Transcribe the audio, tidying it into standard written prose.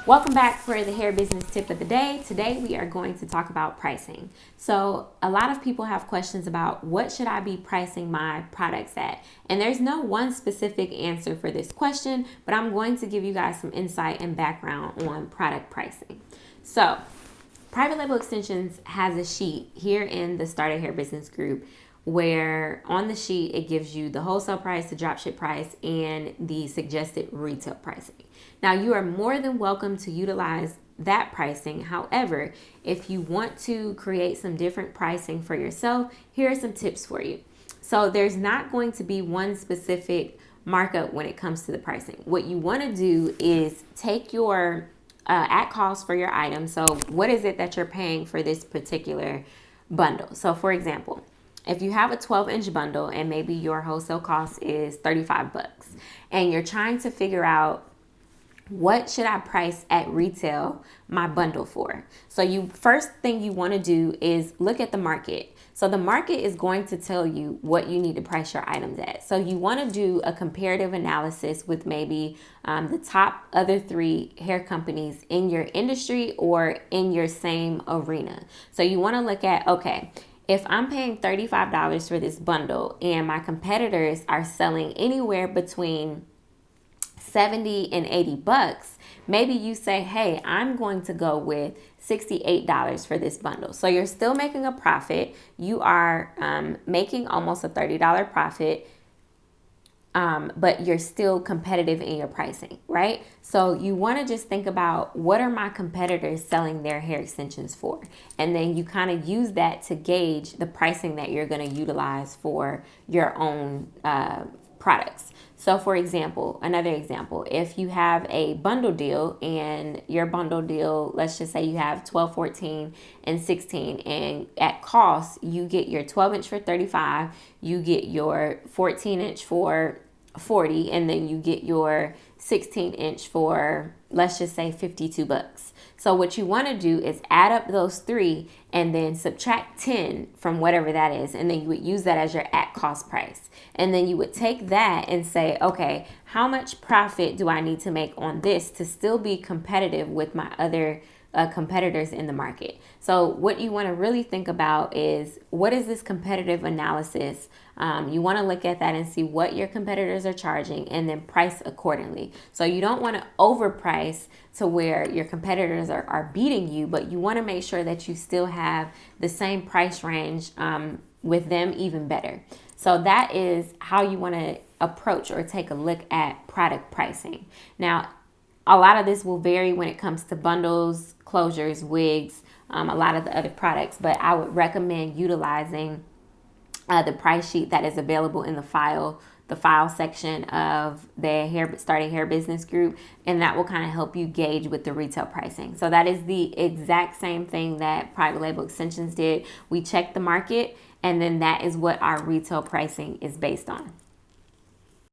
Welcome back for the hair business tip of the day. Today we are going to talk about pricing. So a lot of people have questions about what should I be pricing my products at? And there's no one specific answer for this question, but I'm going to give you guys some insight and background on product pricing. So Private Label Extensions has a sheet here in the Started Hair Business group where on the sheet it gives you the wholesale price, the dropship price, and the suggested retail pricing. Now you are more than welcome to utilize that pricing. However, if you want to create some different pricing for yourself, here are some tips for you. So there's not going to be one specific markup when it comes to the pricing. What you want to do is take your at cost for your item. So what is it that you're paying for this particular bundle? So for example, if you have a 12-inch bundle and maybe your wholesale cost is $35 and you're trying to figure out what should I price at retail my bundle for? So first thing you want to do is look at the market. So the market is going to tell you what you need to price your items at. So you want to do a comparative analysis with maybe the top other 3 hair companies in your industry or in your same arena. So you want to look at, okay, if I'm paying $35 for this bundle and my competitors are selling anywhere between $70 and $80, maybe you say, hey, I'm going to go with $68 for this bundle. So you're still making a profit. You are making almost a $30 profit, but you're still competitive in your pricing, right? So you want to just think about what are my competitors selling their hair extensions for? And then you kind of use that to gauge the pricing that you're going to utilize for your own products. So for example, another example, if you have a bundle deal and your bundle deal, let's just say you have 12, 14, and 16, and at cost, you get your 12-inch for $35, you get your 14-inch for $40, and then you get your 16-inch for, let's just say, $52. So what you want to do is add up those 3 and then subtract 10 from whatever that is. And then you would use that as your at cost price. And then you would take that and say, okay, how much profit do I need to make on this to still be competitive with my other competitors in the market? So what you want to really think about is, what is this competitive analysis? You want to look at that and see what your competitors are charging and then price accordingly. So you don't want to overprice to where your competitors are beating you, but you want to make sure that you still have the same price range with them, even better. So that is how you want to approach or take a look at product pricing. Now, a lot of this will vary when it comes to bundles, closures, wigs, a lot of the other products, but I would recommend utilizing the price sheet that is available in the file section of the Starting Hair Business group, and that will kind of help you gauge with the retail pricing. So that is the exact same thing that Private Label Extensions did. We checked the market, and then that is what our retail pricing is based on.